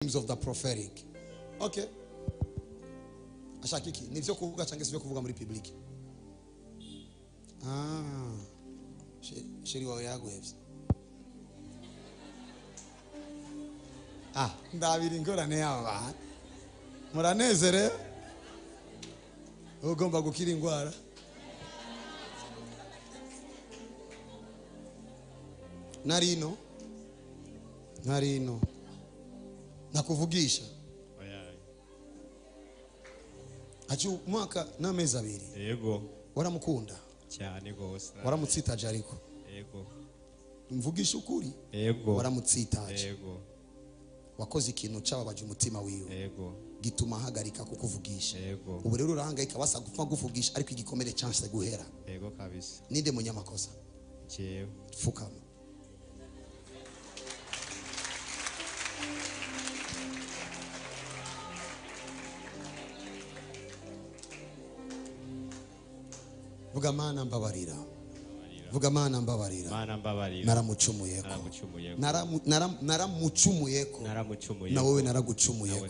of the prophetic. Okay. Ashakiki, nivyo kuvuga change sivyo kuvuga muri public. Sheri wawe yago hevzi. Ndabiri ngorane yaba. Muranezere. Ugomba gukira ingwara. Narino. Nakuvugisha. Achu mwaka n'amezi abiri. Yego. Waramukunda? Cyane gose. Waramutsitaje ariko? Yego. Mvugisha ukuri? Yego. Waramutsitaje? Yego. Wakoze ikintu cyababaje umutima wiwe. Yego. Gituma hagarika kukuvugisha. Yego. Ubu rero urahangayika basa gupfa guvugisha ariko igikomere chance guhera. Yego kabisa. Ninde munyamakosa? Jewe. Fukama. Vuga mana mbabarira. Vuga mana mbabarira. Mana mbabarira. Naramucumuyeko. Naramucumuyeko. Na wewe naragucumuyeko.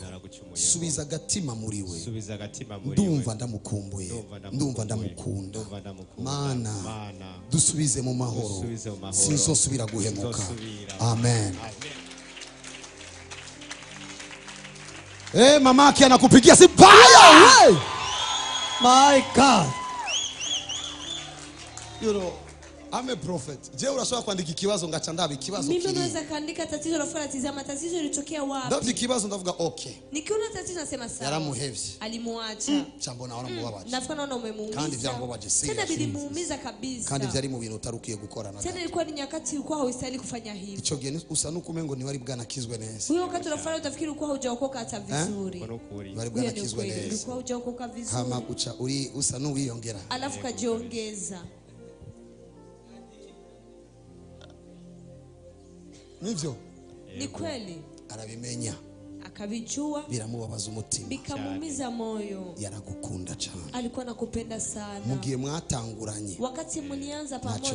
Subiza agatima muri we. Ndumva ndamukumbuye. Ndumva ndamukunda. Mana dusubize mu mahoro. Sinzosubira guhemuka. Amen. Mama yake anakupigia si fire. My God. You know, I'm a prophet. Je, unasoma kuandika kiwazo ngacha ndabi kiwazo kile. Mimi naweza kaandika tatizo alafu natazama tatizo lilitokea wapi. Ndabi kiwazo ndavuga okay. Nikiona tatizo nasema sawa. Yaramuhevye. Alimuacha. Chambo naona mubabaje. Nafuka naona umemuumiza. Kandi vyango baje. Tena bilimuumiza kabisa. Kandi vyari mu bintu utarukiye gukora na. Tena ilikuwa ni nyakati ulikuwa haustahili kufanya hivi. Ico gihe usanuka umengo ni wari bwana kizwe neza. Huyo wakati unafanya utafikiri ulikuwa hujaokoka hata vizuri. Wari bwana kizwe neza. Ulikuwa hujaokoka vizuri. Kama kucha uri usanu wiyongera. Alafu kajiongeza. Nivyo? Ni kweli. Arabimenya. Akabijua. Biramubabaza umutima. Bikamumiza moyo. Yaragukunda cyane. Alikuwa nakupenda sana. Mugiye mwatanguranye. Wakati mlianza pamoja.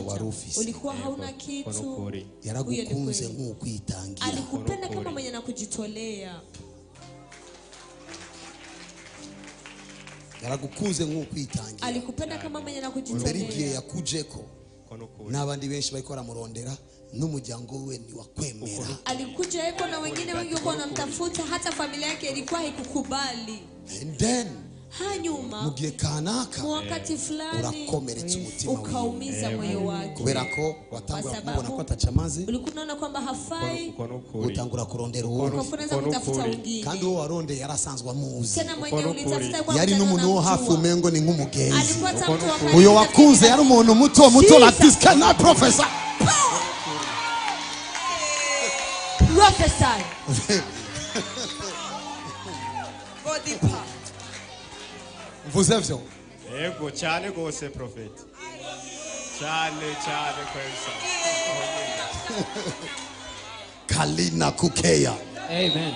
Ulikuwa hauna kitu. Yaragukunze nk'ukwitangira. Alikupenda kama mwenye nakujitolea. Yaragukunze nk'ukwitangira. Alikupenda kama mwenye nakujitolea. Mberigiye yakujeko. N'abandi benshi bayikora murondera. N'umuryango we ni wakwemera. Alikuja yeko na wengine wengi wako wanamtafuta hata familia yake ilikuwa haikukubali. And then hanyuma mugiye kanaka wakati fulani urakomeretse umutima wawe ukaumiza moyo wake kubera ko watangura kubona ko atachamaze ulikuwa unaona kwamba hafai utangura kurondera uwo ukafunza kutafuta wengine kandi uwo waronde yarasanzwe amuzi tena mwenye ulitafuta kwa yari n'umuntu wo hafi umengo ni nk'umugenzi alikuwa mtu wa karibu uyo wakunze yari umuntu muto la disca na professor prophesy body part mvuze vyo yego cyane gose prophet cyane kwesa Kalina kukeya amen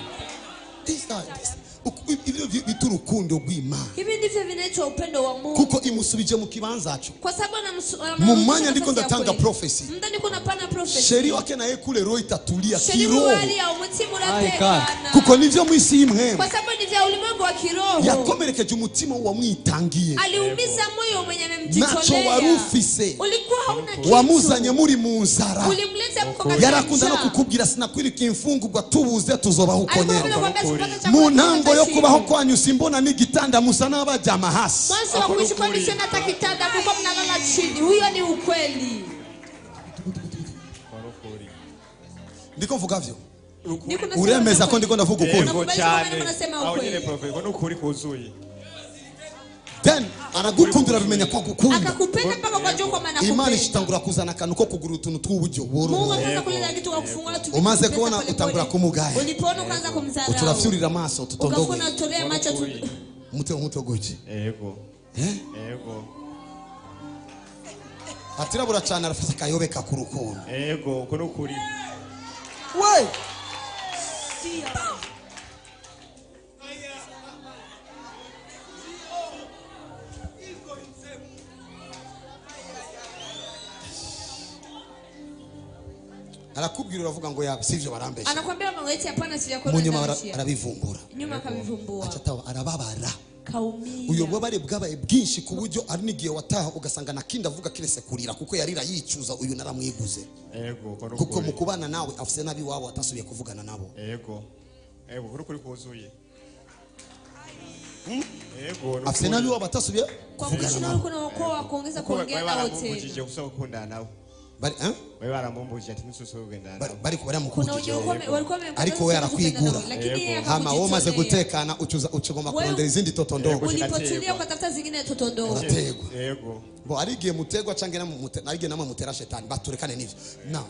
this ibyo biturukundo rw'Imana hivi ndivyo vinaitwa upendo wa Mungu kuko imusubije mu kibanzacho kwa sababu mu mwanya ndiko ndatanga prophecy mndani kuna pana prophecy sheri wake naye kule roho itatulia kiroho kuko nivyo mwisi imwe kwa sababu ni vya ulimwengu wa kiroho yakomerekeje umutima wa mwitangiye aliumiza moyo mwenye amemjitolea nacho warufise ulikuwa hauna kitu wamuzanye muri munzara ulimleta mkoka yarakunda no kukubwira sinakwirika imfungurwa tubuze tuzoba hukonyera mu ntango yo kubaho kwanyu simbona n'igitanda musa n'abajama hasi mwanzo wa kuishi kwa nini hata kitanda mko mnalala chini huyo ni ukweli ndiko mvuga vyo uremeza ko ndiko ndavuga ukuri cyane aho nyine prophet ko n'ukuri kuzuye then aragukundira bimenya ko gukunda akakupenda mpaka kwa joko maana kupenda Imana ishitangura kuzana akantu ko kugura utuntu tw'uburyo boro Mungu anaanza kuleta kitu kwa kufungula tu umaze kuona utangura kumugaya ulipoona kwanza kumzarau uturafyurira amaso tutondogo ukafuna tolea macho tu muto goje yego atirabura cyane arafasa kayobeka ku rukundo yego ko n'ukuri we arakubwira uravuga ngo ya sivyo barambesha anakuambia ngo eti hapana sija kwa munyuma arabivumbura nyuma akabivumbura acatawa arababara kaumia uyo bwabare bwabaye bwinshi kuburyo ari nigiye wataha ugasanga nakinda avuga kirese kurira kuko yarira yicuza uyu naramwiguze yego kuko mukubana nawe afise nabi wabo atasubiye kuvugana nabo yego kuri kuzuye yego afise nabi wabo atasubiye kuvugana nabo kuna wakoa kuongeza kuongea na wote uje kusaba kukunda nabo bari wewe baramumbuje ati nisuso kugenda nabo bari kubara mukujije walikuwa ariko we arakwigura hama yeye maze gutekana ucugoma kurondera izindi totondo ulipotulia ukatafuta zingine totondo yego bo arigiye mutegwa cange arigiye namwe mutera shetani baturekane nivyo now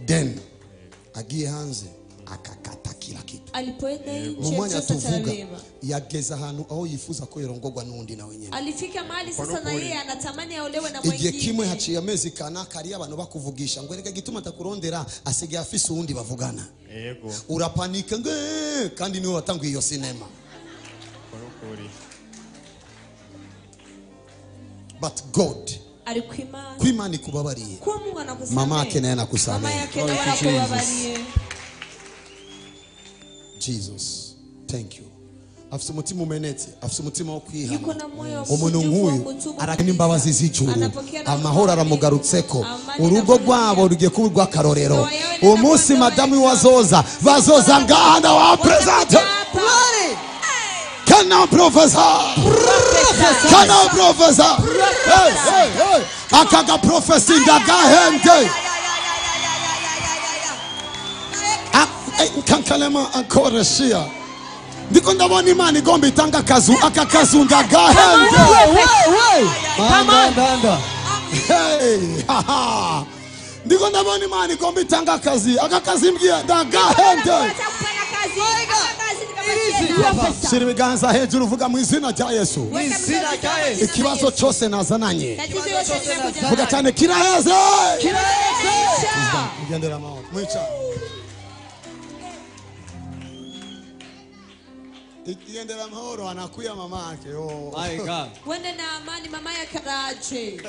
then agiye hanze akakata kila kitu alipoenda nje mumanya tuvuga yageza ahantu aho yifuza ko yorongorwa nundi na wenyewe alifika mahali sasa na yeye anatamani aolewe na mwingine igihe kimwe haciye amezi kanaka ari abantu bakuvugisha ngo erega gituma atakurondera asige afise undi bavugana yego urapanika kandi niwe watanguye iyo sinema but God kwimani kubabariye mama yake naye anakusamehe Jesus thank you afise umutima umenetse afise umutima wo kwihana umuntu nk'uyu arakina imbabazi z'ijuru amahoro aramugarutseko urugo rwabo rugiye kuba urw'akarorero umunsi madamu wazoza bazoza ngaha na wa present kana professor kana professor akaga professor ndagahende kankalema akoreshia ndiko ndabona imana igomba itanga akazu akakazu ndagahende ndiko ndabona imana igomba itanga akazi akakazi mbye ndagahende shira ibiganza hejuru uvuga mu izina rya Yesu ikibazo cyose nazananye vuga cyane kiraheze ugendera amahoro mwica ikigendera amahoro anakuya mama yake my God wende na amani mama yake raje